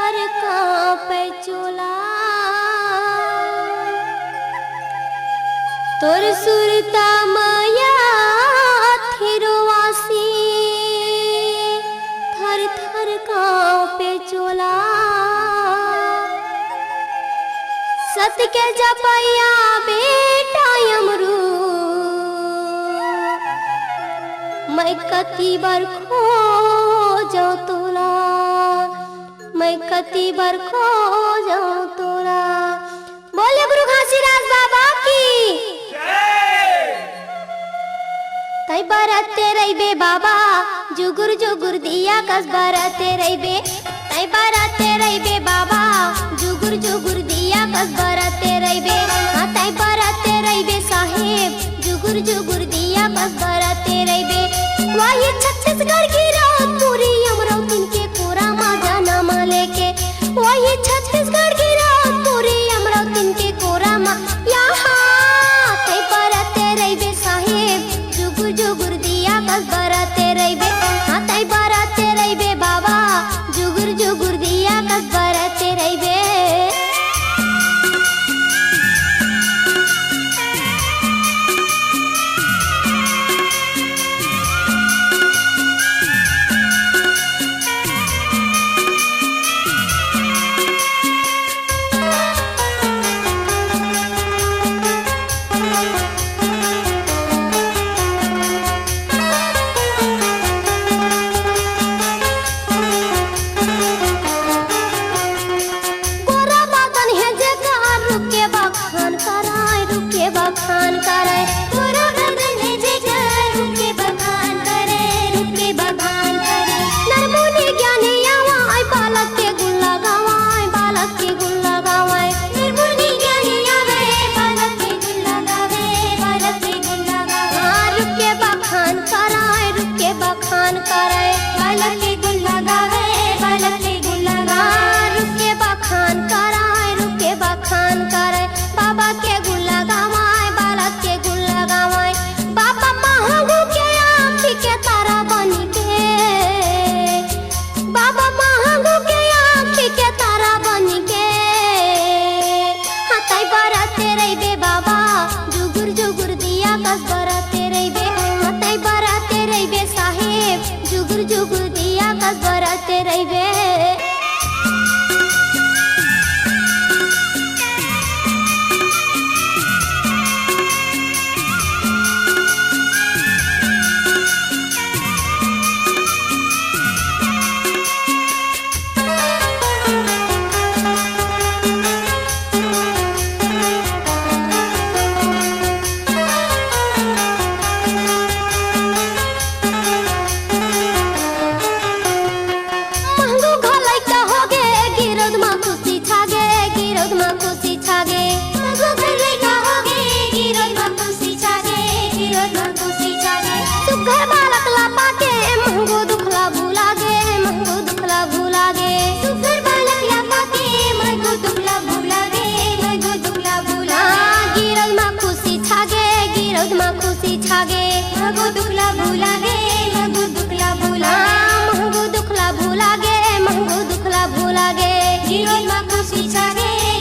थर कांपे चोला तोर सुरता माया थिरवासी थर थर कांपे चोला सत के जपैया बेटा यमरू मैं कती बार खो जाऊं तोला मैं कती बार खो जाऊं तोला। बोले गुरु घासीदास बाबा की तई बरते रहिबे बाबा जुगुर जुगुर दिया कस बरते रहिबे तई बरते रहिबे बाबा जुगुर जुगुर दिया कस बरते रहिबे हाँ तई बरते रहिबे साहेब जुगुर जुगुर दिया कस बरते रहिबे वही छत्तीसगढ़ की रात पूरी अमरावती के कोरा माजा नामा लेके वही छत्तीसगढ़ की रात पूरी अमरावती के कोरा मा यहाँ तई बरते रहिबे साहेब जुगुर जुगुर दिया कस बरते रहिबे हाँ तई बरते रहिबे बाबा जुगुर जुगुर दिया कस बरते रहिबे।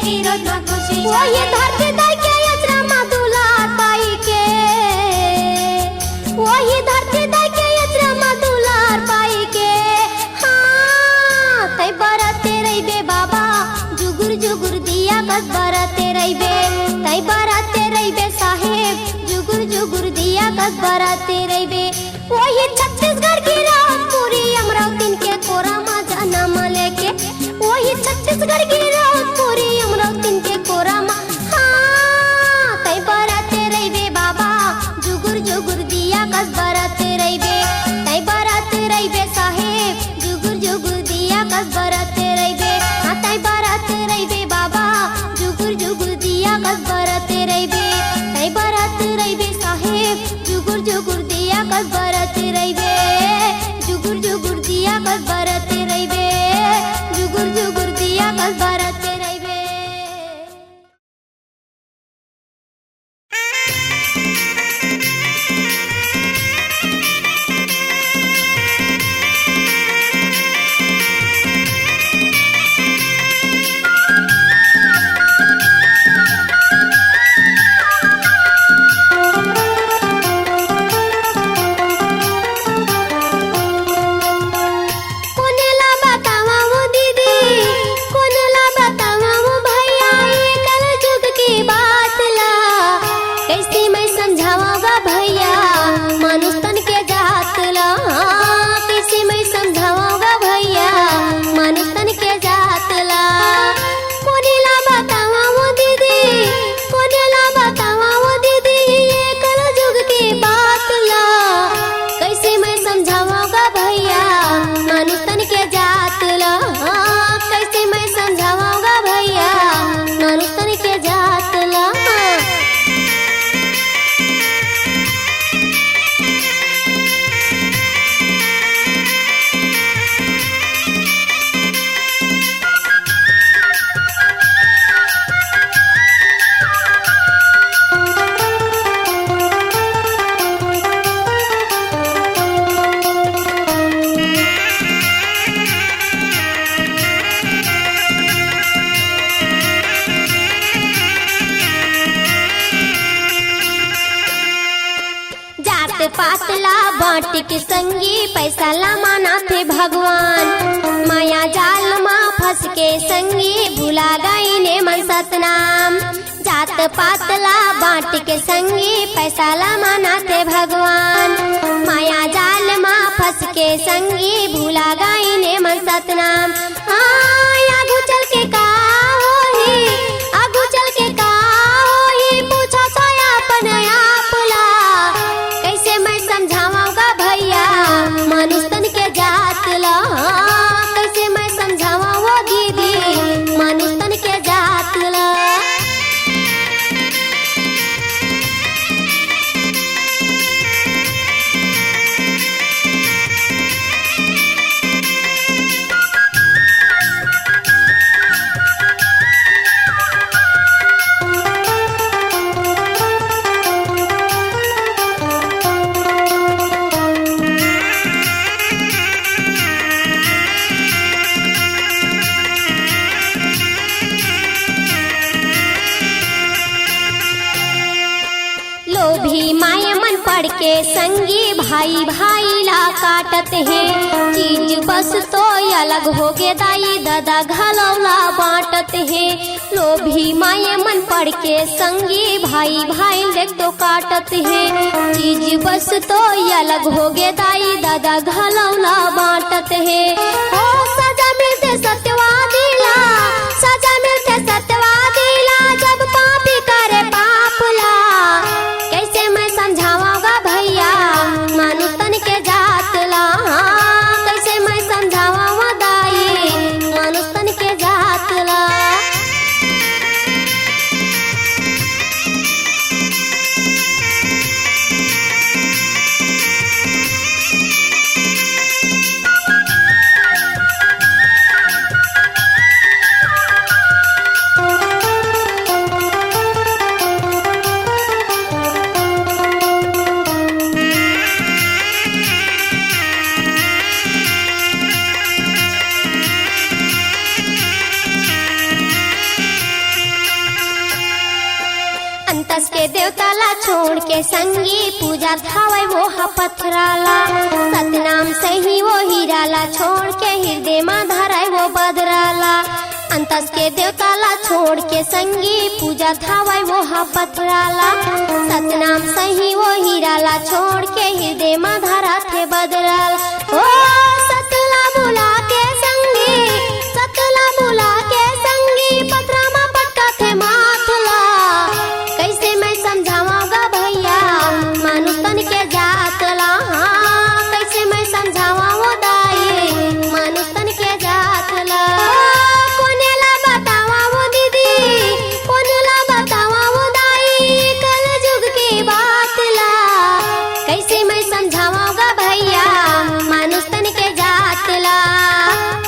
वही धरती दाई के यचरा मधुलार पाई के वही धरती दाई के यचरा मधुलार पाई के हाँ तई बरते रहिबे बाबा जुगुर जुगुर दिया कस बरते रहिबे तई बरते रहिबे साहेब जुगुर जुगुर दिया कस बरते रहिबे वही छत्तीसगढ़ की रात पूरी अमरावती के कोरा माजा नामा लेके वही छत्तीसगढ़ की रात पूरी अमरावती के कोरा मा हाँ तई बरते रहिबे बाबा जुगुर जुगुर दिया कस बरते रहिबे तई बरते रहिबे साहेब जुगुर जुगुर दिया कस बरते रहिबे हाँ तई बरते रहिबे बाबा जुगुर जुगुर दिया कस बरते रहिबे तई बरते रहिबे साहेब जुगुर जुगुर दिया कस बरते रहिबे जुगुर जुगुर दिया कस बरते रहिबे जुगुर जुगुर दिया कस बरते रहिबे। बांट के संगी पैसा ला माना थे भगवान। माया जाल माँ फंस के संगी भुला गई ने मन सतनाम। जात पातला बांट के संगी पैसा ला माना थे भगवान। माया जाल माँ फंस के संगी भुला गई ने मन सतनाम। आगू चल के का होही, आगू चल के का होही, पूछा सोया अपन आपला। कैसे मैं समझाऊंगा भैया मनुष्य तन के जात ला। कैसे मैं समझावा वो दीदी मनुष्य तन के जात ला। लोभी माया मन पड़ के संगी भाई भाई ला काटत है। चीज बस तो अलग हो गे दाई दादा घलौला बांटत है। लोभी माया मन पड़ के संगी भाई भाई देख तो काटत है। चीज बस तो अलग हो गे दाई दादा घलौला बांटत है। ओ सजा मिलते सत्यवादी ला, सजा मिलते सत्यवादी ला, जब पापी करे पाप ला। कैसे मैं समझाऊंगा भैया मनुष्य तन के जात ला। कैसे मैं समझाऊंगा दाई मनुष्य तन के जात ला। अंतस के देवताला छोड़ के संगी पूजा थावे वो हा पथराला। सतनाम सही वो हीराला छोड़ के हृदय में धराए वो बदराला। अंतस के देवताला छोड़ के संगी पूजा थावे वो हा पथराला। सतनाम सही वो हीराला छोड़ के हृदय में धरा थे बदराला। ओ सतला बुला के संगी, सतला बुला के संगी पथरा में पटका थे माथला। कैसे मैं समझाऊंगा भैया मनुष्य तन के जात ला। कैसे मैं समझावा वो दाई मनुष्य तन के जात ला। कोने ला बतावा वो दीदी, कोने ला बतावा वो दाई कल युग की बात ला। कैसे मैं समझाऊंगा भैया मनुष्य तन के जात ला।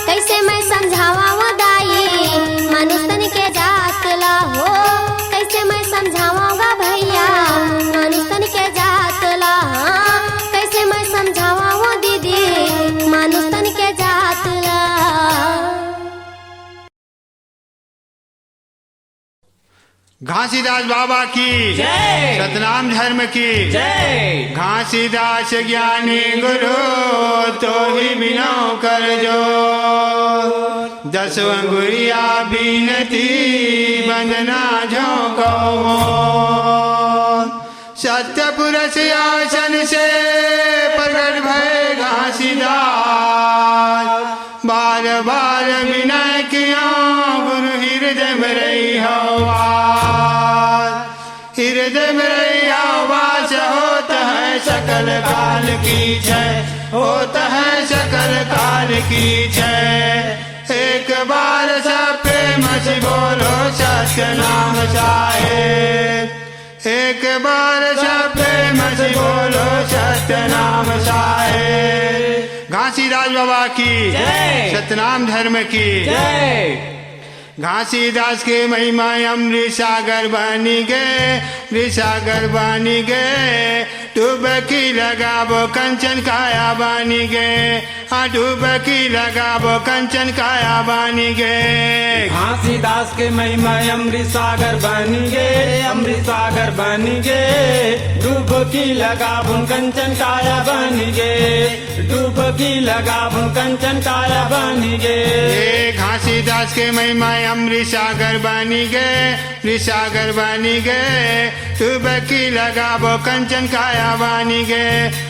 कैसे मैं समझावा वो दाई मनुष्य तन के जात ला। हो कैसे मैं समझाऊंगा भैया मनुष्य तन के जात ला। कैसे मैं समझावा वो दीदी मनुष्य तन के जात ला। घासीदास बाबा की जय। सतनाम धर्म की जय। घासीदास ज्ञानी गुरु तो ही बिनो कर जो। 10 अंगुरिया बीनती बंदना झोंको। सत्यपुरुष आसन से प्रकट भय घासीदास। बार बार विनय किया गुरु हृदय में रही हवा। हृदय में रही आवाज होता है सकल काल की जय। होता है सकल काल की जय। एक बार सब प्रेम से बोलो सत्य नाम साहेब। एक बार सब प्रेम से बोलो सत्य नाम साहेब। घासीदास बाबा की जय। सतनाम धर्म की जय। घासीदास के महिमा अमृत सागर बनी गए, अमृत सागर बनी गए। डुबकी लगाबो कंचन काया बानी गे हाँ डुबकी लगाबो कंचन काया बानी गे घासीदास के महिमा अमृत सागर बन गे अमृत सागर बन गे डुबकी लगाबुन कंचन काया बन गे डुबकी लगाबुन कंचन काया बन गे घासीदास के महिमा अमृत सागर बानी गे सागर बानी गे डुबकी लगाबो कंचन काया बानी गे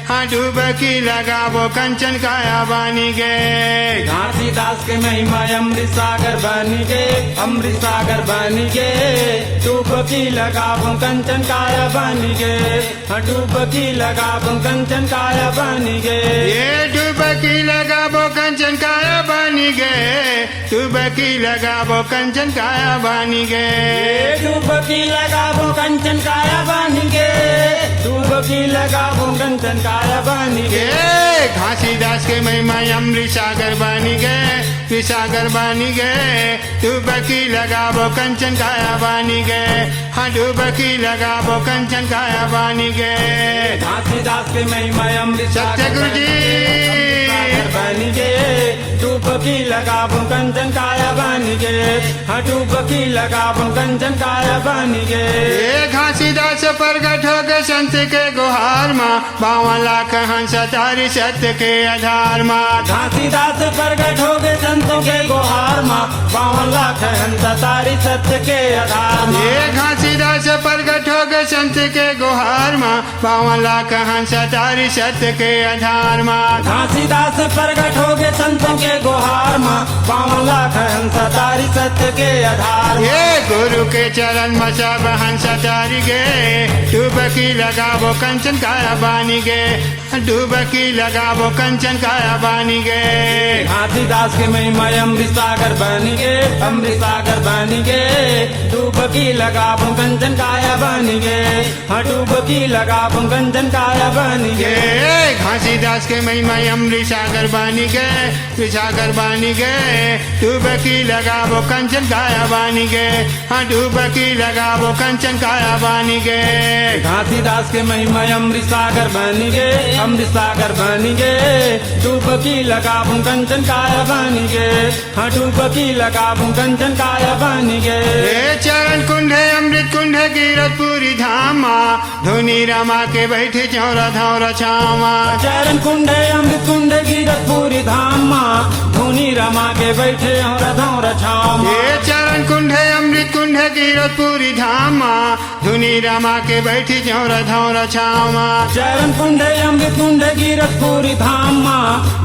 हाँ डुबकी लगाबो कंचन काया बानी गे घासीदास के महिमा अमृत सागर बन गे अमृत सागर बन गे डुबकी लगाबो कंचन काया बन गे डुबकी लगाबो कंचन काया बन गे ये डुबकी लगाबो कंचन काया बानी गे डुबकी लगाबो कंचन काया बानी गे डुबकी लगाबो कंचन काया बन गे डुबकी लगाबो कंचन काया बन गे घासीदास के महिमा अमृत सागर बानी गे सागर बानी गे डुबकी लगाबो कंचन काया बानी गे हाँ डुबकी लगाबो कंचन काया बानी गे घासीदास के महिमा अमृत सत्य गुरु जी बन गे डुबकी लगाबो कंचन काया बन गे हाँ डुबकी लगाबो कंचन काया बन गे घासीदास प्रगट हो गए संत के गुहार माँ 52 लाख हंस तारी सत्य के आधार माँ घासीदास प्रगट हो गए संतों के गुहार माँ 52 लाख हंस तारी सत्य के आधार माँ घासीदास प्रगट हो गए संत के गुहार माँ 52 लाख हंस तारी सत्य के आधार माँ घासीदास प्रगट हो गए संतों के गुहार माँ 52 लाख हंस तारी सत्य के आधार ये गुरु के चरण में सब हंस तारी गे डुबकी लगाबो कंचन काया बानी गे डुबकी लगाबो कंचन काया बानी गे घासीदास के महिमा अमृत सागर बन गे अमृत सागर बन गे डुबकी लगाबो कंचन काया बन गे हाँ डुबकी लगाबो कंचन काया बन गे घासीदास के महिमा अमृत सागर बानी गे सागर बानी गे डुबकी लगाबो कंचन काया बानी गे हाँ डुबकी लगाबो कंचन काया बानी गे घासीदास के महिमा अमृत सागर बन गे अमृत सागर बन गे डुबकी लगाबो कंचन काया बन गे हाँ डुबकी लगाबो कंचन काया बन गे चरण कुंडे अमृत कुंडे गिरतपुरी धामा धुनी रमा के बैठे चौरा धौरा छामा चरण कुंडे अमृत कुंडे गिरतपुरी धामा धुनी रमा के बैठे और धौर छामा चरण कुंडे अमृत कुंडे गिरतपुरी धामा धुनी रमा के बैठी चौरा धौरा छामा चरण कुंडे अमृत कुंडे गिरतपुरी धामा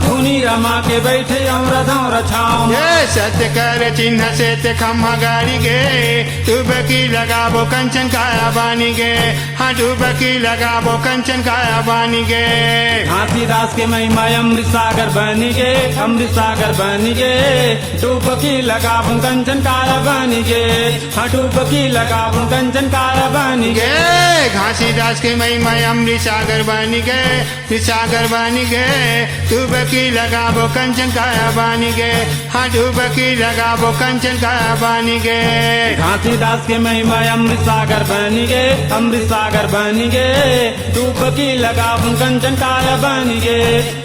धुनी रमा के बैठे और धौर छामा सत्य कर चिन्ह से ते खम्हा गाड़ी गे डुबकी लगाबो कंचन काया बानी गे हाँ डुबकी लगाबो कंचन काया बानी गे घासीदास के महिमा अमृत सागर बन गे अमृत सागर बन गे डुबकी लगाबो कंचन काया बन गे हाँ डुबकी लगाबो कंचन काया बन गे घासीदास के महिमा अमृत सागर बानी गे सागर बानी गे डुबकी लगाबो कंचन काया बानी गे हाँ डुबकी लगाबो कंचन काया बानी गे घासीदास के महिमा अमृत सागर बन गे अमृत सागर बन गे डुबकी लगाबो कंचन काया बन गे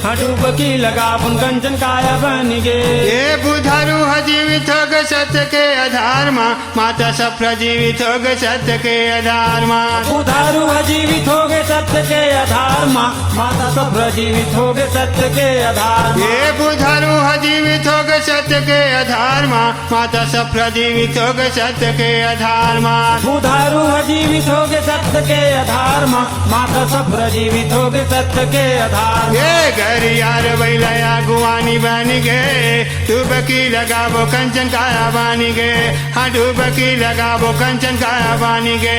हाँ डुबकी लगाबो कंचन काया बन गे ये बुधारू जीवित हो गए सत्य के आधार माँ माता सब प्रजीवित हो गए सत्य के आधार माँ बुधारू जीवित हो गए सत्य के आधार माँ माता सब जीवित हो गए सत्य के आधार ये बुधारू जीवित हो गए सत्य के आधार माँ माता सब प्रजीवित हो गए सत्य के आधार माँ बुधारू जीवित हो गए सत्य के आधार माँ माता सब जीवित हो गए सत्य के आधार ये घर यार बैलया गुआनी बन गए डुबकी लगाबो कंचन काया बानी गे हाँ डुबकी लगाबो कंचन काया बानी गे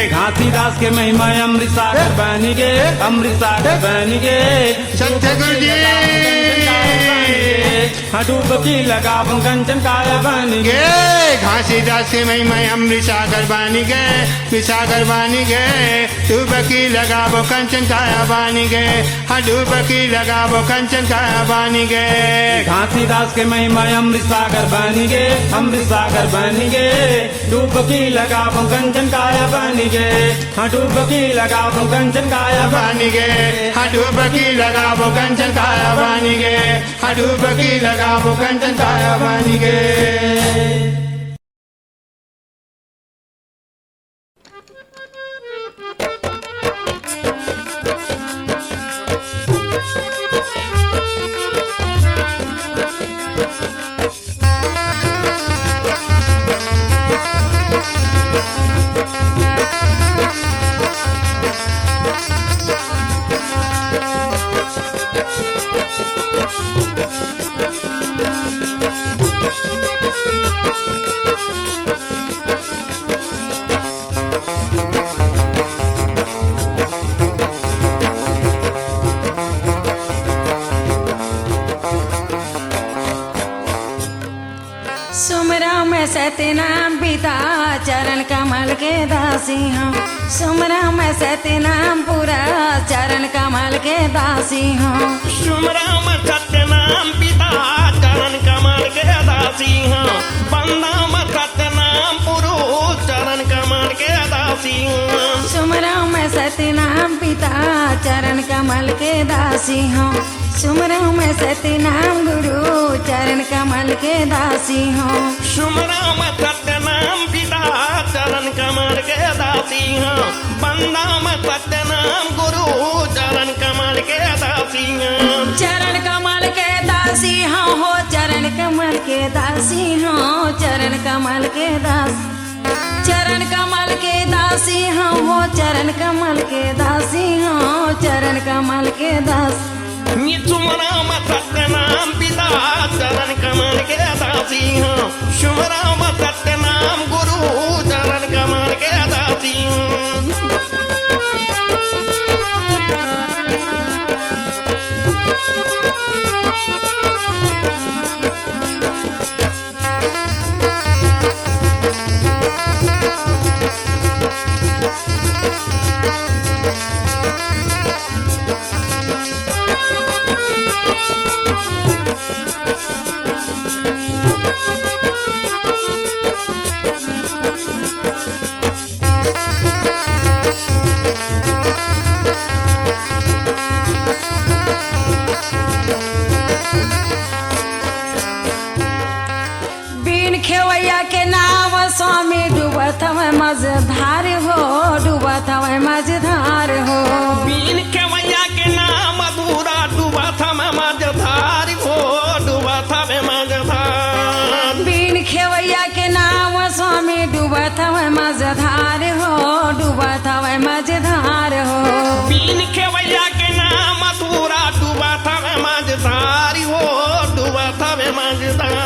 घासीदास के महिमा अमृत सागर बन गे अमृत सागर बन गे सत्य गुरु जी हाँ डुबकी लगाओ कंचन काया बन गे गे घासीदास के महिमा अमृत सागर बानी गए विसागर बानी गए डुबकी लगाबो कंचन काया बानी गए हाँ डुबकी लगाबो कंचन काया बानी गए घासीदास के महिमा अमृत सागर बन गे अमृत सागर बन गे डुबकी लगाओ कंचन काया बन गे हाँ डुबकी लगाओ कंचन काया बानी गए हाँ डुबकी लगाबो कंचन काया बानी गए हाँ डुबकी लगाबो कंचन काया बानी गए सुमरा में सतनाम पिता चरण कमल के दासी हूँ सुमरा में सतनाम पूरा चरण कमल के दासी हूँ सुमराम सत्यनाम पिता चरण कमल के दासी हूँ बंदाम सत्यनाम पुरुष चरण कमल के दासी हूँ सुमरा में सतनाम पिता चरण कमल के दासी हूँ सुमरा में सतनाम गुरु चरण कमल के दासी हूँ सुमराम सत्यनाम पिता चरण कमल के दासी हूँ बंदाम सत्यनाम गुरु चरण कमल के दासी हूँ चरण कमल के दासी हूँ हो चरण कमल के दासी हूँ चरण कमल के दास चरण कमल के दासी हूँ हो चरण कमल के दासी हूँ चरण कमल के दास सुमराम सत्यनाम पिता चरण कमल के दासी हूँ सुमराम सत्यनाम गुरु चरण कमल के दासी हूँ खेवैया के नाम स्वामी डूबत हमें मझधार हो डूबत हमें मझधार हो बीन खेवैया के नाम अधूरा डूबा था मैं मझधार हो डूबा था मैं मझधार बीन खेवैया के नाम स्वामी डूबत हमें मझधार हो डूबत हमें मझधार हो बीन खेवैया के नाम अधूरा डूबा था मैं मझधार हो डूबा था मैं मझधार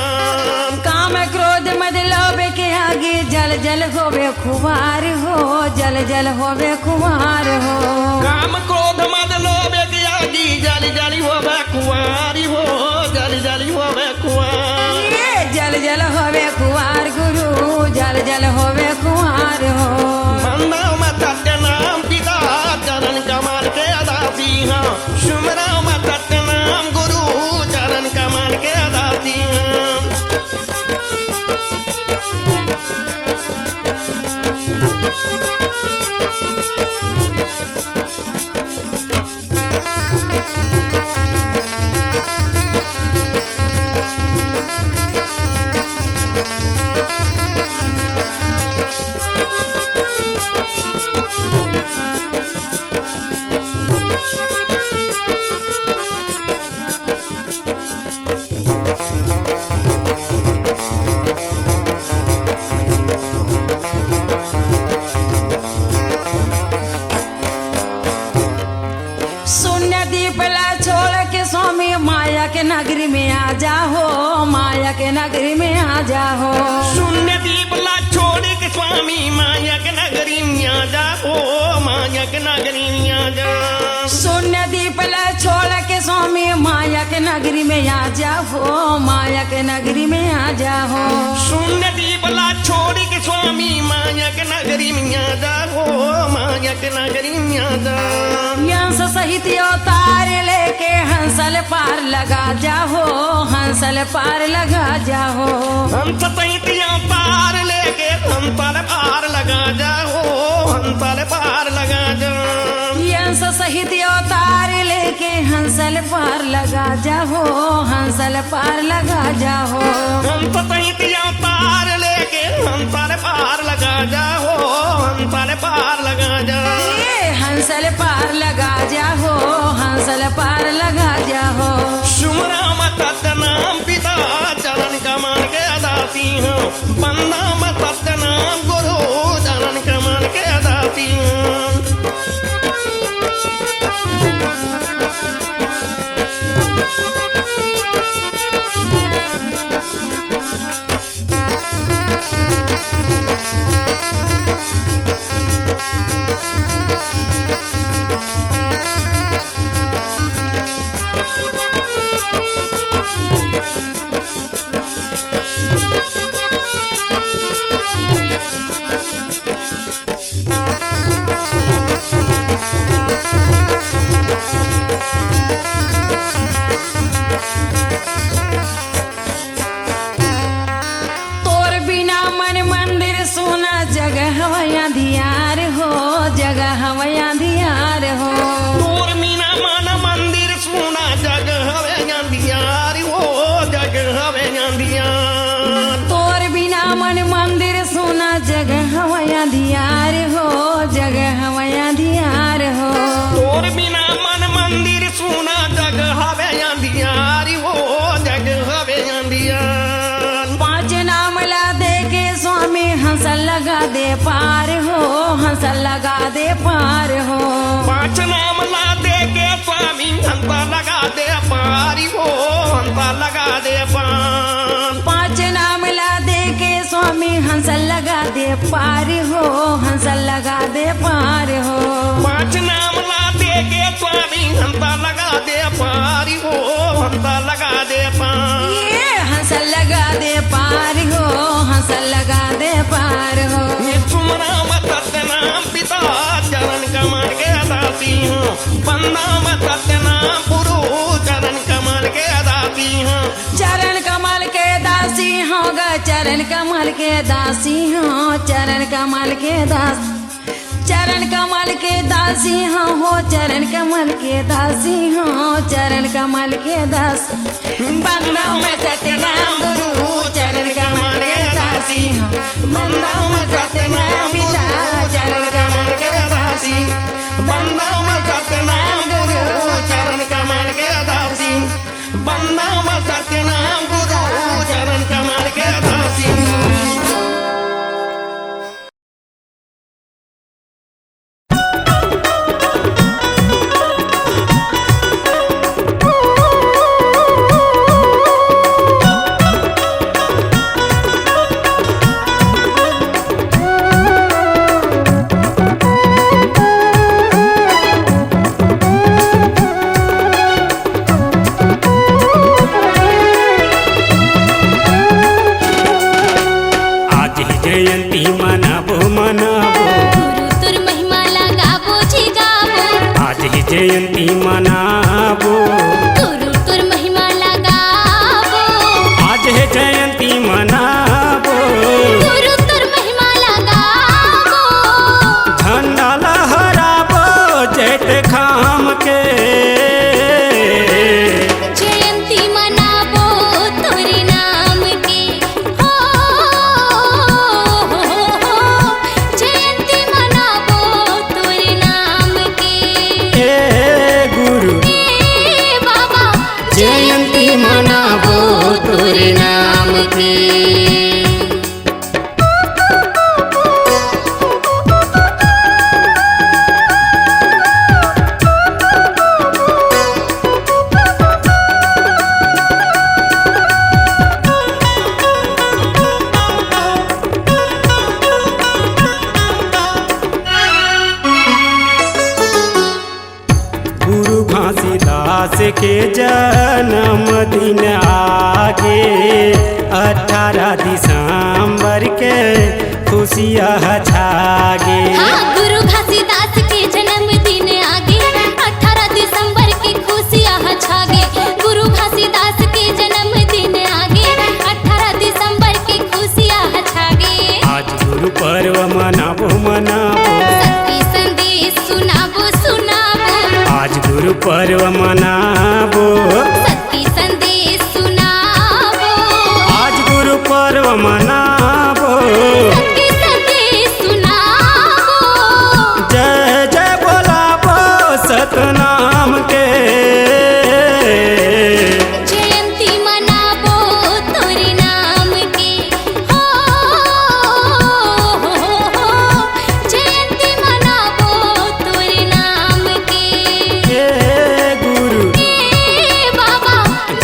काम क्रोध मद लोभ के आगे जल जल होवे खुमार हो जल जल होवे खुमार हो काम क्रोध मद लोभ के आगे जल जल होवे कुंवारी हो जल जल होवे कुंवार ये जल जल होवे कुंवार गुरु जल जल होवे कुंवार हो बंदाओं में सत्यनाम पिता चरण कमल के दासी हूँ सुमराओं में सत्यनाम गुरु चरण कमल के दासी हूँ के नगरी में आ जाओ माया के नगरी में आ जाओ शून्य दीपला छोड़ के स्वामी मायक नगरी में जा हो मायक नगरी में जा शून्य दीपला छोड़ के स्वामी माया के नगरी में आ जाओ माया के नगरी में आ जाओ शून्य दीपला छोड़ के स्वामी मायक नगरी में जा हो मायक नगरी में जा यंस सहित अवतार लेके हंसल पार लगा जाओ हंसल पार लगा जाओ हम सतैतियां पार लेके हम पर पार लगा जाओ हम पर पार लगा जाओ यंस सहित अवतार लेके हंसल पार लगा जाओ हंसल पार लगा जाओ हम सतैतियां पार लेके हम पर पार लगा जाओ हम पर पार लगा जाओ ये हंसल पार लगा जाओ हंसल पार लगा जाओ सुमराम सतनाम पिता चरण कमल के दासी हूँ बंदाम सतनाम गुरु चरण कमल के दासी हूँ तोर बिना मन मंदिर सोना जगह हवया दियार हो जगह हवया दियार हो तोर मीना मन मंदिर सोना जग हवे अंधियार हो जग हवे अंधियार तोर बिना मन मंदिर सोना जगह हवया दियार हो जगह हवया दियार हो तोर बिना मन मंदिर सोना जग हवे अंधियार हो जग हवे अंधियार पांच नाम ला दे के स्वामी हंसल लगा दे पार हो हंसल लगा दे पार हो पांच नाम ला दे के स्वामी हंता लगा दे पारी हो हंता लगा दे पान पांच नाम ला दे के स्वामी हंसल लगा दे पार हो हंसल लगा दे पार हो पांच नाम ला दे के स्वामी हंता लगा दे पारी हो हंता लगा दे पान ये हंसल लगा दे पार हो हंसल लगा दे पार हो ये सुमराम सत्यनाम पिता चरण कमल के दासी हूँ बंदाम सत्यनाम गुरु चरण कमल के दासी हूँ चरण कमल के दासी हो ग चरण कमल के दासी हो चरण कमल के दास चरण कमल के दासी हो चरण कमल के दासी हो चरण कमल के दास बंदाओं में सत्यनाम गुरु चरण कमल के दासी हो बंदाओं में सत्यनाम पिता चरण कमल के दासी बंदाम सत्यनाम गुरु चरण कमल के दासी बंदाम सत्यनाम गुरु चरण कमल के दासी जयंती मनाबो तुरु तुर महिमा लगाबो आज है जयंती मनाबो तुरु तुर महिमा लगाबो झंडा लहराबो जैत खाम के जयंती मनाबो तोरे नाम के हो जयंती मनाबो तोरे नाम के ए गुरु ए बाबा जयंती मनाबो तोरे नाम 18 दिसंबर के खुशियाँ छागे। हाँ, गुरु घासीदास के जन्मदिन आगे 18 दिसंबर की खुशियाँ छागे। गुरु घासीदास के जन्मदिन आगे 18 दिसंबर की खुशियाँ छागे। आज गुरु पर्व मनाबो मनाबो, सत्य संदेश सुनाबो सुनाबो। आज गुरु पर्व मनाबो, सत्य संदेश सुनाबो। आज गुरु पर्व मनाबो। सत्य संदेश सुनाबो। जय जय बोलाबो सतनाम के। जयंती मनाबो तोरे नाम के। हो, जयंती मनाबो तोरे नाम के। हे गुरु हे बाबा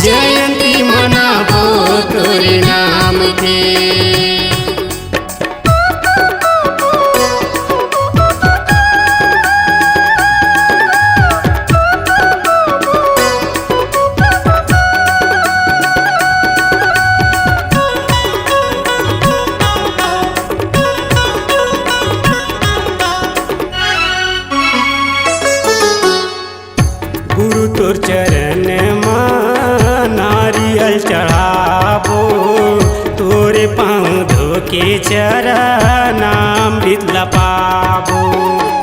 जयंती मनाबो तोरे नाम के। गुरु तोर चरण में नारियल चढ़ाबो, तोरे पाँव धोके चरणामृत लपाबो।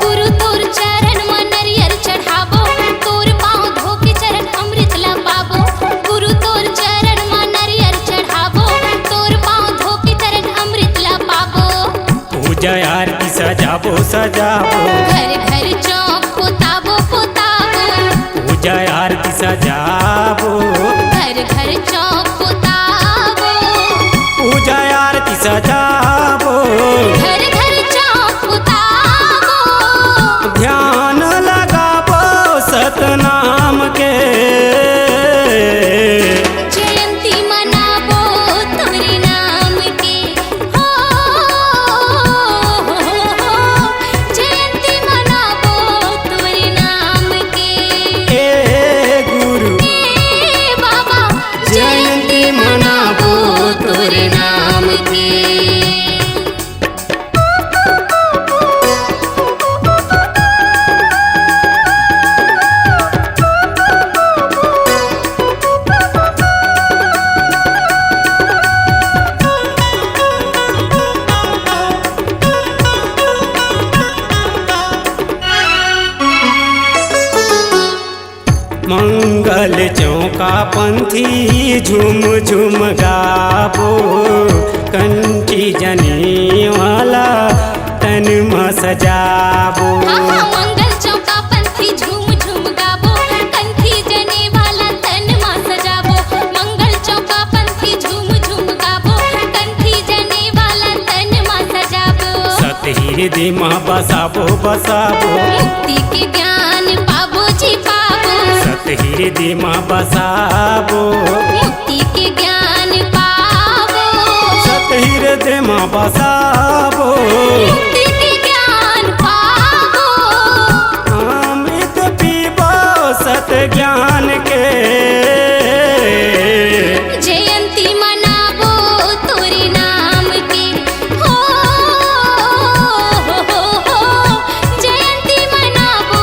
गुरु तोर चरण में नरियर चढ़ाबो, तोर पाँव धोके चरण अमृत लपाबो। गुरु तोर चरण में नरियर चढ़ाबो, तोर पाँव धोके चरण अमृत लपाबो। पूजा आरती सजाबो सजाबो, घर घर चौक पोताबो पोताबो। पूजा आरती सजाबो, घर घर चौक पोताबो। पूजा आरती सजाबो। घर घर चौक पोताबो। ध्यान लगाबो सतनाम के। जयंती मनाबो तोरे नाम के। हो, जयंती मनाबो तोरे नाम के। हे गुरु हे बाबा जयंती मनाबो तोरे नाम के। मंगल चौका पंथी झूम झूम गाबो, कंठी जनी वाला तन में सजाबो। हाँ हाँ, मंगल चौका पंथी झूम झूम गाबो, कंठी जने वाला तन मा सजाबो। मंगल चौका पंथी झूम झूम गाबो, कंठी जने वाला तन मा सजाबो। सत हृदय में बसाबो बसाबो, मुक्ति के ज्ञान पाबो जी पाबो। सत हृदय में बसाबो, मुक्ति के ज्ञान पाबो। सत हृदय में बसाबो। मुक्ति के ज्ञान पाबो। अमृत पीबो सत ज्ञान के। जयंती मनाबो तोरे नाम के। हो, जयंती मनाबो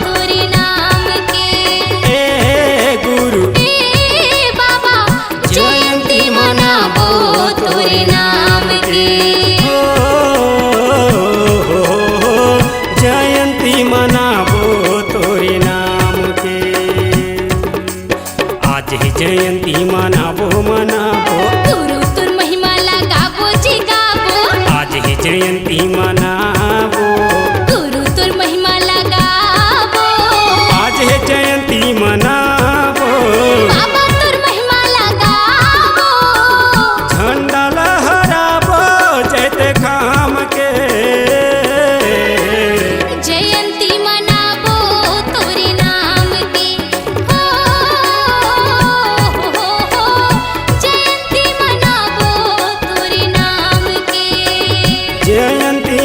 तोरे नाम के। हे गुरु हे बाबा जयंती मनाबो तोरे नाम के। जयंती मनाबो तोरे नाम के। आज ही जयंती मनाबो मनाबो, गुरु तुर महिमा लगाबो जी गाबो। आज ही जयंती मनाबो, गुरु तुर महिमा लगाबो। आज ही जयंती मनाबो। बाबा तुर महिमा लगाबो। झंडा लहराबो जैत खाम के। जयंती मनाबो तोरे नाम के। हो, जयंती मनाबो तोरे नाम के। जयंती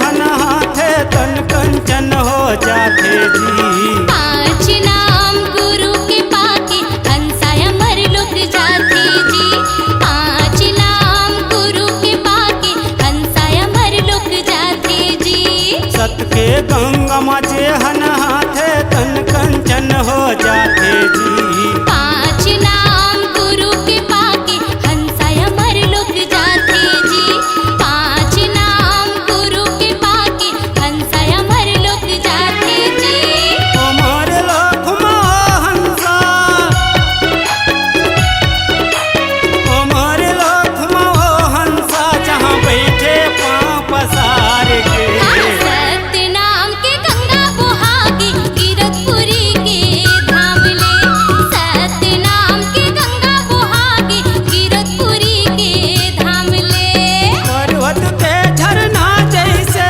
हन हाथे तन कंचन हो जाते जी। पांच नाम गुरु के पाके हंसा अमर लोक जाते जी। पांच नाम गुरु के पाके हंसा अमर लोक जाते जी। सत के गंगा माचे हन हाथे तन कंचन हो जाते जी। पांच नाम गुरु के पाके हंसा अमर लोक जाते जी। पांच नाम गुरु के पाके हंसा अमर लोक जाते जी। अमर लोक में हंसा, अमर लोक में वो हंसा जहाँ बैठे पाँव पसार के। सत्य नाम के गंगा बुहागी कीरतपुरी के धाम ले। सत्य नाम के गंगा बुहागी कीरतपुरी के धाम ले। पर्वत के झरना जैसे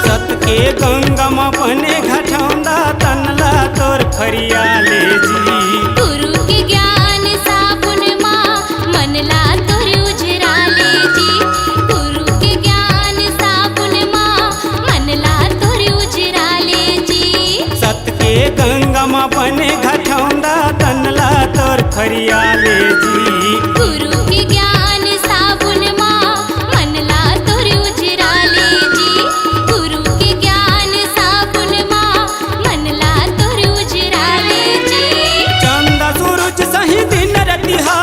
सत के गंगा में बने घटौंदा तनला तोर फरिया ले जी। गुरु के ज्ञान साबुन माँ मनला तोर उजरा ले जी। गुरु के ज्ञान साबुन माँ मनला तोर उजरा ले जी। सत के गंगा में बने घटौंदा तनला तोर फरिया ले जी। गुरु के ज्ञान साबुन माँ मनला तोर उजरा ले जी। गुरु के ज्ञान साबुन माँ मनला तोर उजरा ले जी। चंदा सूरज सही दिन रतिहा,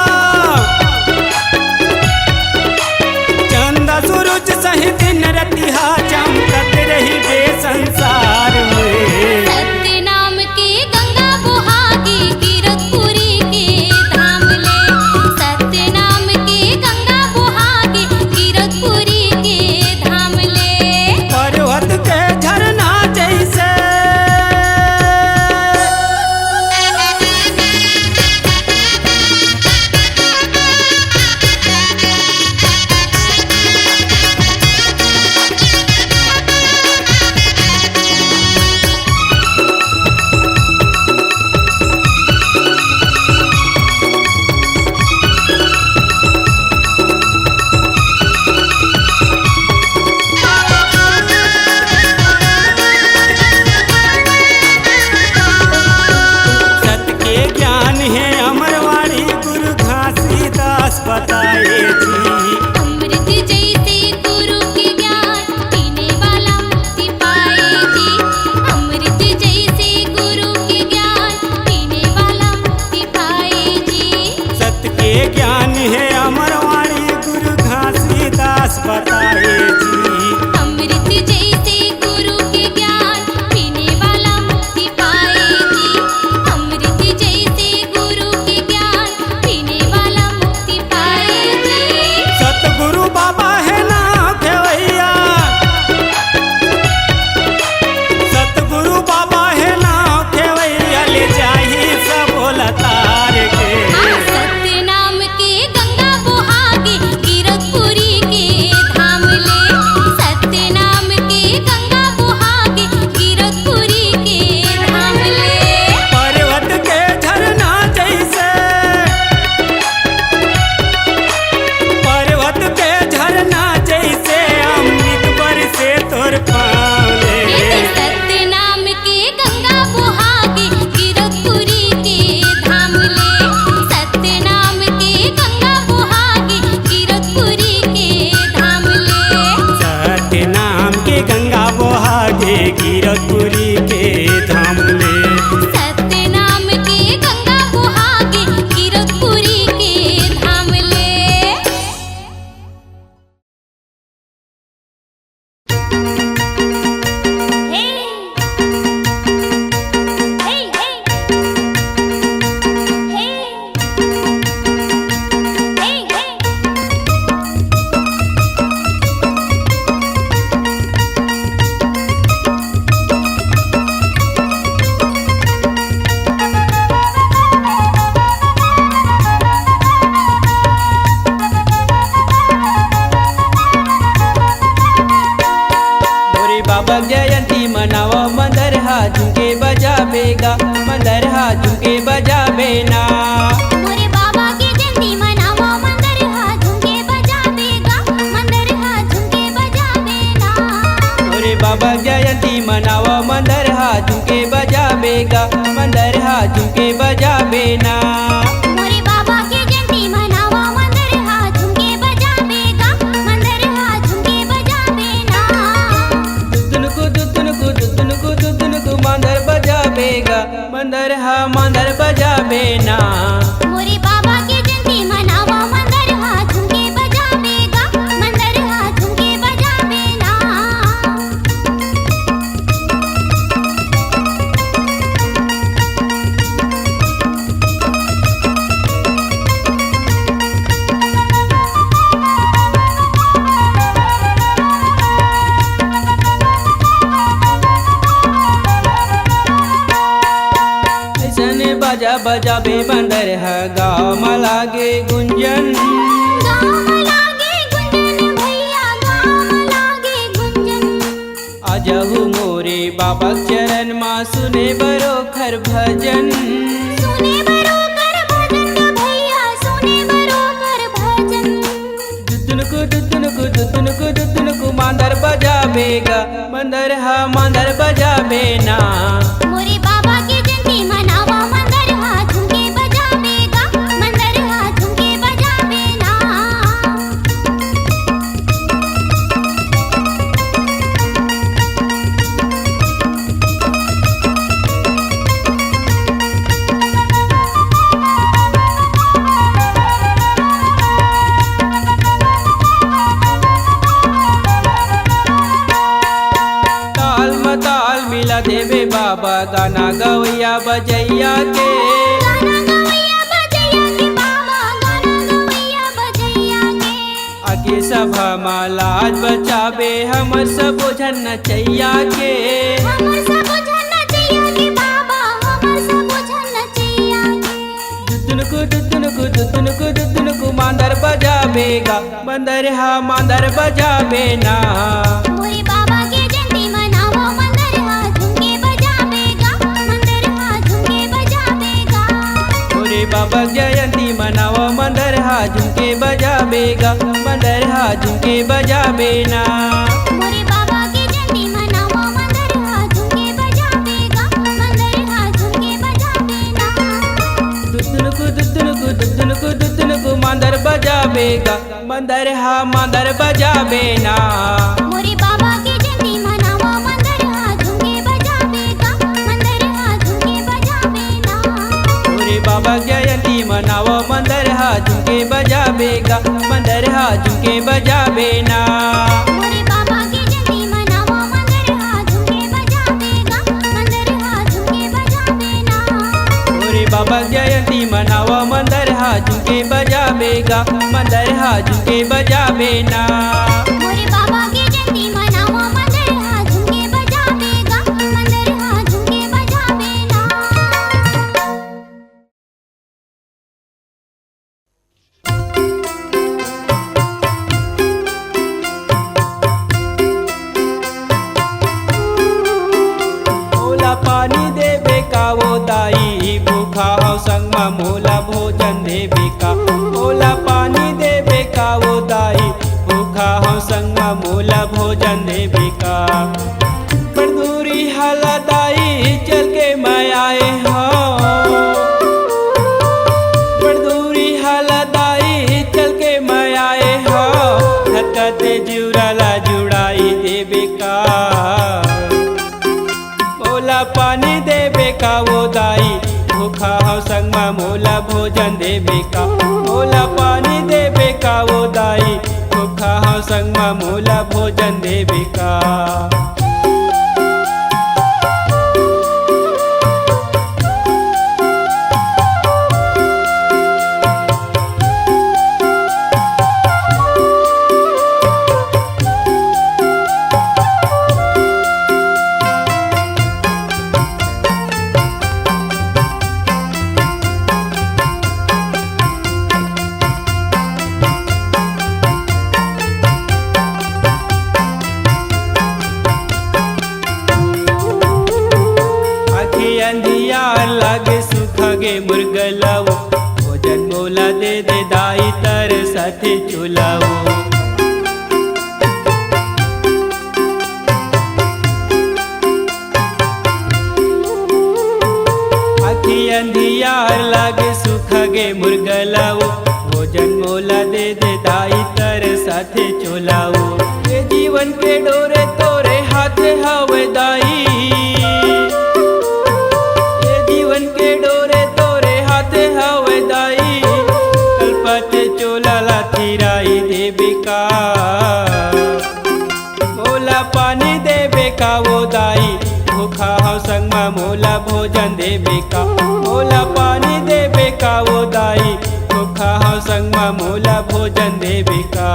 चंदा सूरज सही दिन रतिहा चमकत रही बे संसार में। सत्य नाम के गंगा बुहागी कीरतपुरी के धाम ले। सत्य नाम के गंगा बुहागी कीरतपुरी के धाम ले। पर्वत के झरना जैसे जयंती मनावा मंदरहा झुमके बजावेगा मंदरहा झुमके बजावे ना मोरे बाबा की जयंती मनावो मंदरहा झुमके बजावेगा मंदरहा झुमके बजावे ना मोरे बाबा जयंती मनावा मंदरहा झुमके बजावेगा मंदरहा झुमके बजावे ना मोरे बाबा की जयंती मनावो मंदरहा झुमके बजावेगा मंदरहा झुमके बजावे ना दुदुनको मंदर बजावेगा मंदरहा मंदर बजावे ना मोरे बाबा की जयंती मनावो मंदरहा झुमके बजावेगा मंदरहा झुमके बजावे ना ऐसने बजा बजावे मंदरहा गाँव में लागे गुंजन गाँव लागे गुंजन भैया गाँव लागे गुंजन आजहु मोरे बाबा चरण माँ सुने बरो खर भजन सुने बरोबर भजन भैया सुने बरोबर भजन दुदुनको मंदर बजावेगा मंदरहा मंदर बजावे ना मोरे बाबा की जयंती मनावो मंदरहा झुमके बजावेगा मंदरहा झुमके बजावे ना ताल मताल मिला देवे बाबा गाना गवैया बजैया के गाना गवैया बजैया के बाबा गाना गवैया बजैया के आगे सभा माँ लाज बचावे हमर सब ओझन नचैया के हमर सब झन नचैया के बाबा हमर सब झन नचैया के दुदुनको मंदर बजावेगा मंदरहा मंदर बजावे ना मोरे बाबा की जयंती मनावो मंदरहा झुमके बजावेगा मंदरहा झुमके बजावेगा मोरे बाबा जयंती मनावा मंदरहा झुमके बजावेगा मंदरहा झुमके बजावे ना मोरे बाबा की जयंती मनावो मंदरहा झुमके बजावेगा मंदरहा झुमके बजावे ना दुदुनको मंदर बजावेगा मंदरहा मंदर बजावे ना मोरे बाबा की जयंती मनावो मंदरहा झुमके बजावेगा मंदरहा झुमके बजावे ना मोरे बाबा जयंती मनावा मंदरहा झुमके बजावेगा मंदरहा झुमके बजावे ना मोरे बाबा की जयंती मनावो मंदरहा झुमके बजावेगा मंदरहा झुमके बजावे ना मोरे बाबा जयंती मनावा मंदरहा झुमके बजावेगा मंदरहा झुमके बजावे ना मोरे बाबा की जयंती मनावो मंदरहा झुमके बजावेगा मंदरहा झुमके बजावे ना मोला पानी देवे का वो दाई भूखा हो संग में मोला भोजन देवे का मोला पानी देवे का वो दाई भूखा हो संग में मोला भोजन देवे का पर दूरी हाला दाई चल के मैं आए हो पर दूरी हाला दाई चल के मैं आए हो हकते जुड़ाला जुड़ाई देवे का मोला पानी देवे का वो दाई भूखा हो संग में मोला भोजन देवे का मोला पानी देवे का वो दाई भूखा हो संग में मोला भोजन देवे का गे मुरगलाओ भोजन मोला दे दे दाई तर साथे चुलाओ आखी अंधियार लागे सुखा गे मुरगलाओ भोजन मोला दे दे दाई तर साथे चुलाओ ये जीवन के डोरे तोरे हाथे हवे दाई ये जीवन के डोरे तोरे हाथे हवे दाई कल्पते चोला लाथिराई देबे का मोला पानी देबे का वो दाई भूखा हो संग में मोला भोजन देबे का मोला पानी देबे का वो दाई भूखा हो संग में मोला भोजन देबे का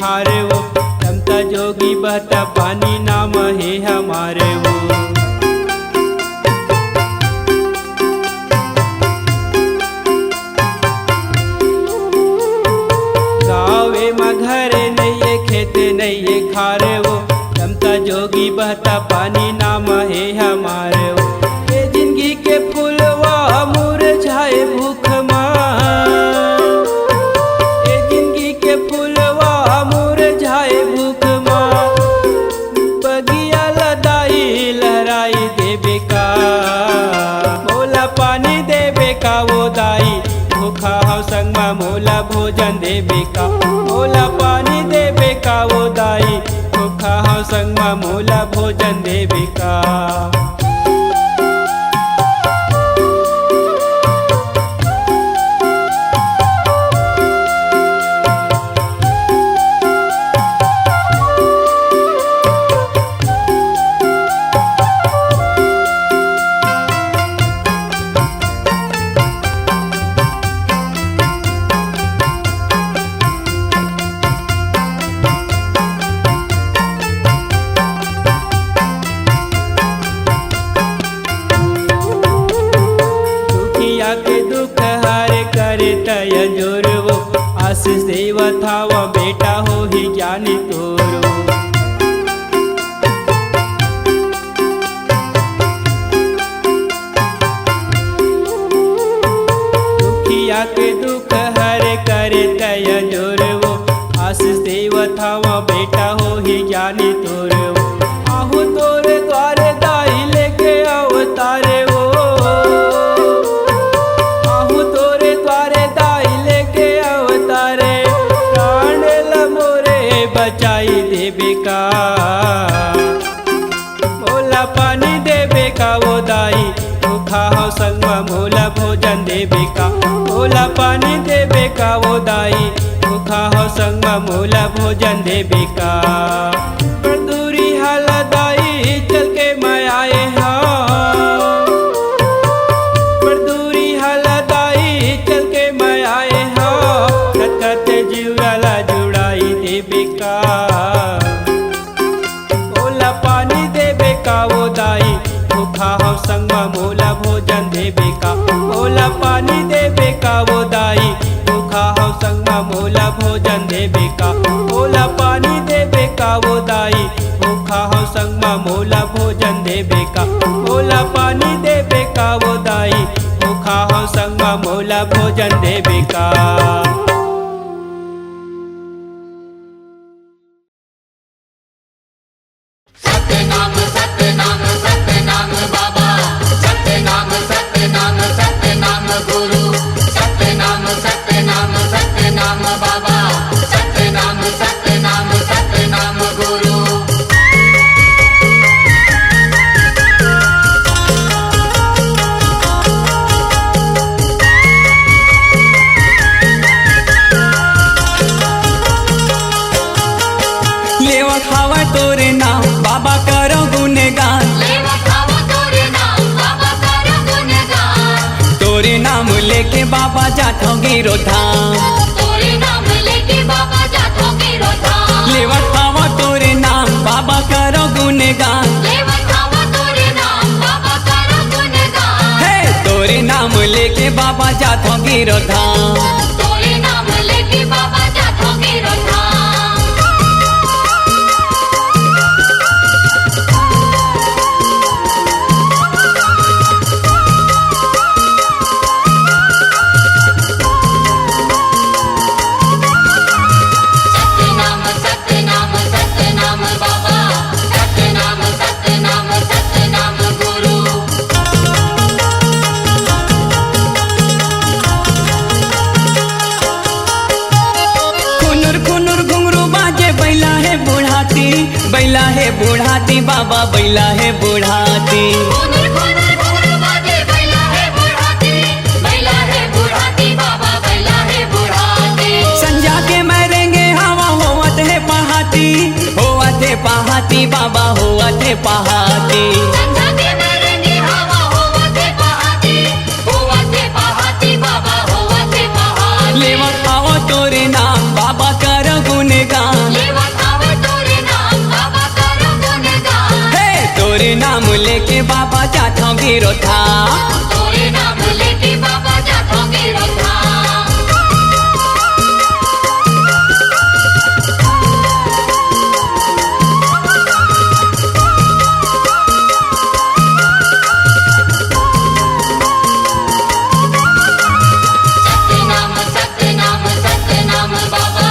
खारे वो तमता जोगी बहता पानी नाम है हमारे वो गावे में घरे नहीं है खेत नहीं है खारे वो तमता जोगी बहता पानी नाम है हमारे वो ये जिंदगी के फूलवा मुरझाए भूख संग में मोला भोजन देबे का मोला पानी देबे का वो दाई भूखा हो संग में मोला भोजन देबे का आशीष देवा थावा बेटा हो ही ज्ञानी तोरो दुखिया के दुख हरे करे तय जोरवो आशीष देवा थावा बेटा हो ही ज्ञानी तोरो आहू तोरे द्वारे दाई लेके अवतारे वो आहू तोरे द्वारे दाई लेके बचाई देबे का मोला पानी देबे का वो दाई भूखा हो संग में मोला भोजन देबे का मोला पानी देबे का वो दाई भूखा हो संग में मोला भोजन देबे का पर दूरी हाला दाई चल के मैं आए हाँ पर दूरी हाला दाई चल के मैं आए हाँ खत जीवराला जुड़ाई देबे का मोला पानी देबे का वो दाई भूखा हो संग में मोला भोजन देबे का मोला पानी देबे का वो दाई भूखा हो संग में मोला भोजन देबे का मोला पानी देबे का वो दाई भूखा हो संग में मोला भोजन देबे का मोला पानी देबे का वो दाई भूखा हो संग में मोला भोजन देबे का सत्यनाम सत्यनाम सत्यनाम बाबा सत्यनाम सत्यनाम सत्यनाम गुरु सत्यनाम सत्यनाम सत्यनाम बाबा सत्यनाम सत्यनाम सत्यनाम गुरु लेवा खावा तोरे नाम जाथो गिरो धाम तोरे नाम लेके बाबा जाथो गिरो धाम लेवत हवा तोरे नाम बाबा करो गुणगान लेवत हवा तोरे नाम बाबा करो गुणगान हे तोरे नाम लेके बाबा जाथो गिरो धाम तोरे नाम लेके बाबा जाथो गिरो धाम सतनाम सतनाम सतनाम बाबा सतनाम सतनाम सतनाम गुरु खुनुर खुनुर घुंगरू बाजे बैला है बुढ़ाती बाबा बैला है बुढ़ाती खुनुर खुनुर घुंगरू बाजे बैला है बुढ़ाती बाबा बैला है बुढ़ाती संजा के मरेंगे हवा होवत है पहाती बाबा होवत है पहाती संझा के मरेंगे हवा होवते पहाती बाबा होवते पहाती लेवत आओ तोरे नाम बाबा कर गुणगान लेवत आवे तोरे नाम बाबा करो गुणगान हे तोरे नाम लेके बाबा जाथो गिरो धाम तोरे नाम लेके बाबा जाथो गिरो धाम सतनाम सतनाम सतनाम बाबा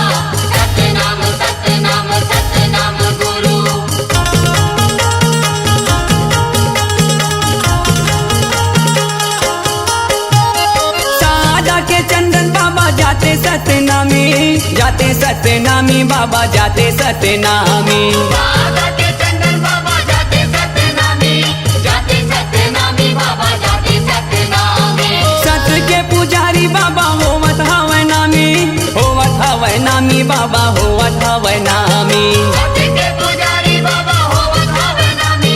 सतनाम सतनाम सतनाम गुरु सादा के चंदन बाबा जाते सतनामी बाबा जाते सतनामी बाबा के चंदन बाबा जाते सतनामी बाबा जाते सतनामी सत के पुजारी बाबा होवत हवै नामी बाबा होवत हवै नामी सत्य के पुजारी बाबा होवत हवे नामी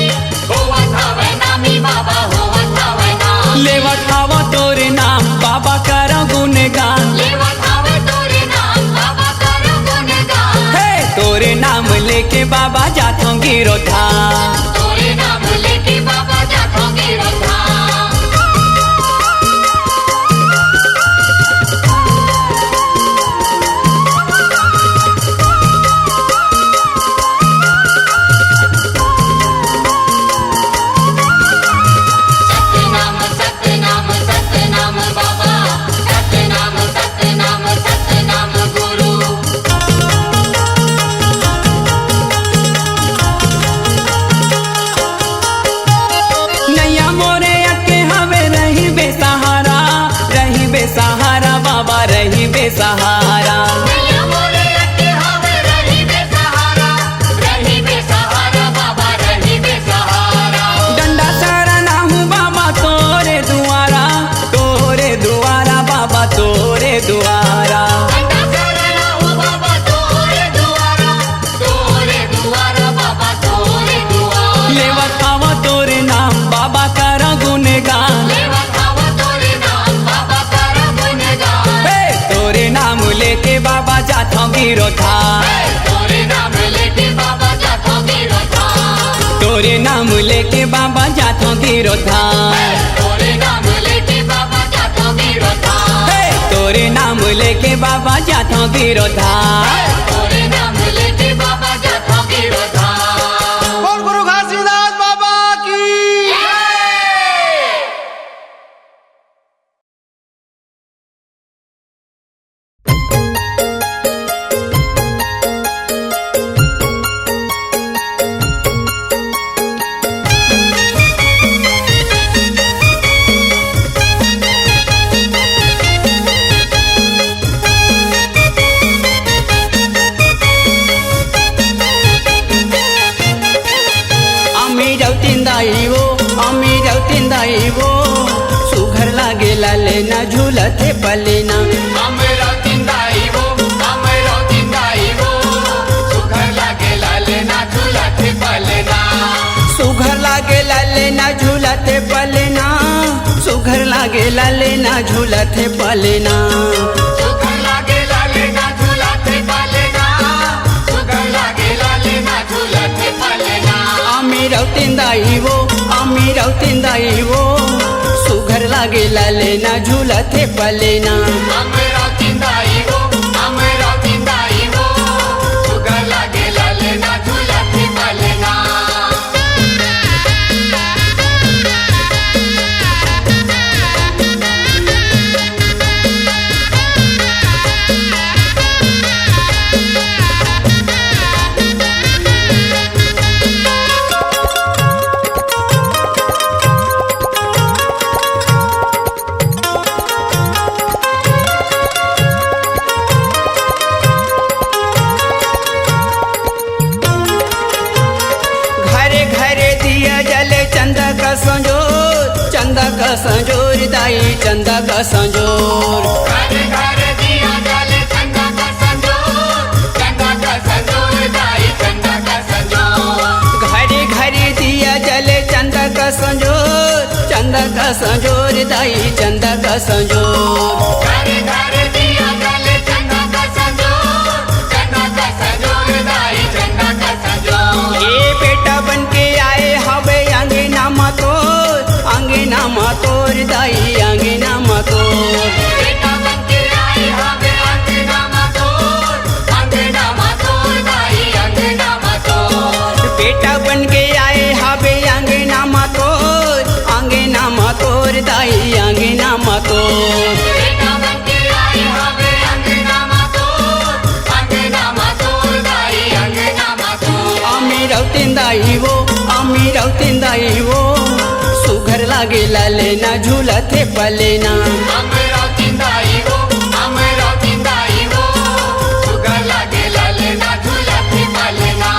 बाबा होवत हवे नामी लेवत हवा तोरे नाम बाबा कर गुणगान लेवत हवे तोरे नाम बाबा करो गुणगान हे तोरे नाम लेके बाबा जाथो गिरो धाम तोरे नाम लेके बाबा जाथो गिरो धाम सतनाम सतनाम सतनाम बाबा सतनाम सतनाम सतनाम गुरु नैया मोरे अके हवे रही बेसहारा बाबा रही बेसहारा नैया मोरे अके हवे रही बेसहारा बाबा रही बेसहारा डंडा शरणा हूँ बाबा तोरे दुआरा बाबा तोरे दुआरा कंडा शरणा हूँ बाबा तोरे दुआरा बाबा तोरे दुआरा लेवत आवा तोरे नाम बाबा कर गुणगान लेवत आवा तोरे नाम बाबा करो गुणगान हे तोरे नाम लेके बाबा जाथो गिरो धाम तोरे नाम लेके बाबा जाथो गिरो धाम तोरे नाम लेके बाबा जाथो गिरो धाम तोरे नाम लेके बाबा जाथो गिरो धाम हे तोरे नाम लेके बाबा जाथो गिरो धाम तोरे नाम लेके बाबा जाथो गिरो धाम बोल गुरु घासीदास बाबा की जाइबो सुघर लागे लाले ना झूलते पलेना हमरा तिंदाइबो सुघर लागे लाले ना झूलते पलेना सुघर लागे लाले ना झूलते पलेना सुघर सुघर लागे लाले ना झूलत है पलेना सुघर लागे लाले ना झूलत है पलेना सुघर लागे लाले ना झूलत है पलेना आम्ही रावतींदाई वो सुघर लागे लाले ना झूलत है पलेना अमरावतींदाई वो सुघर लागे लाले ना झूलत है पलेना चंदा का संजोर दाई चंदा का संजोर घरे घरे दिया जले चंदा का संजोर दाई चंदा का संजोर घरे घरे दिया जले चंदा का संजोर दाई चंदा का संजोर घरे घरे दिया जले चंदा का संजोर दाई चंदा का संजोर ये बेटा बन के आए हवे आंगे नामा तोर दाई आंगे नामा तोर बेटा बन के आए हवे आंगे नामा तोर दाई आंगे नामा तोर बेटा बन के आए हवे आंगे नामा तोर दाई आंगे नामा तोर बेटा बन के आए हवे आंगे नामा तोर दाई आंगे नामा तोर आम्ही रावतींदाई वो सुघर लागे लाले ना झूलत है पलेना अमरावतींदाई वो सुघर लागे लाले ना झूलत है पलेना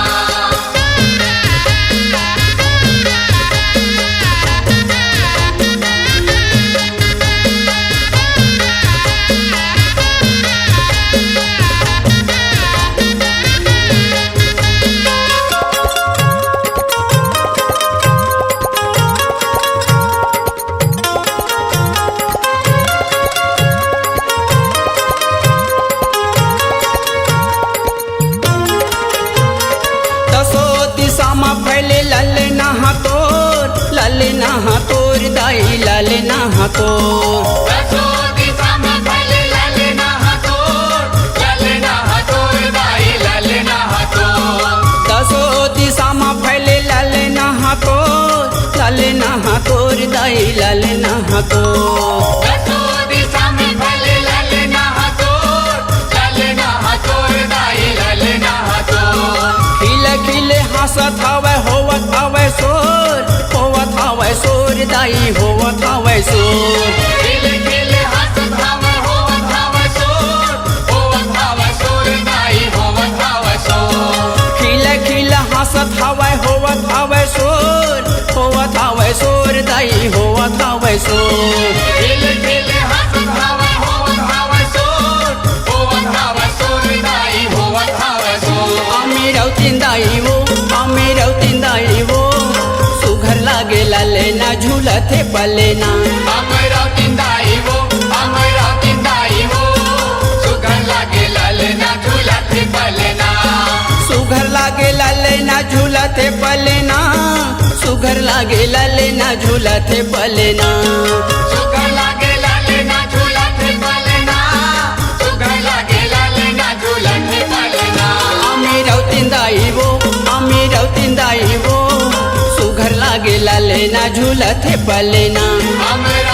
लाले नहा तोर दसो दिशा में फैले लाले नहा तोर दाई लाले नहा तोर दसो दिशा में फैले लाले नहा तोर दाई लाले नहा तोर दसो दिशा में फैले लाले नहा तोर दाई लाले नहा तोर खिले खिले हंसत हवे होवत हवे सोर दाई होवत हवे सोर खिले खिले हंसत हवे होवत हवे सोर दाई होवत हवे सोर खिले खिले हंसत हवे होवत हवे सोर दाई होवत हवे सोर खिले खिले हंसत हवे होवत हवे सोर दाई होवत हवे सोर आम्ही रावतींदाई वो सुघर लागे लाले ना झूलत है पलेना अमरावतींदाई वो सुघर लागे लाले ना झूलत है पलेना सुघर लागे लाले ना झूलत है पलेना सुघर लागे लाले ना झूलत है पलेना सुघर लागे लाले ना झूलत है पलेना सुघर लागे लाले ना झूलत है पलेना आम्ही रावतींदाई वो सुघर लागे लाले ना झूलत है पलेना अमरा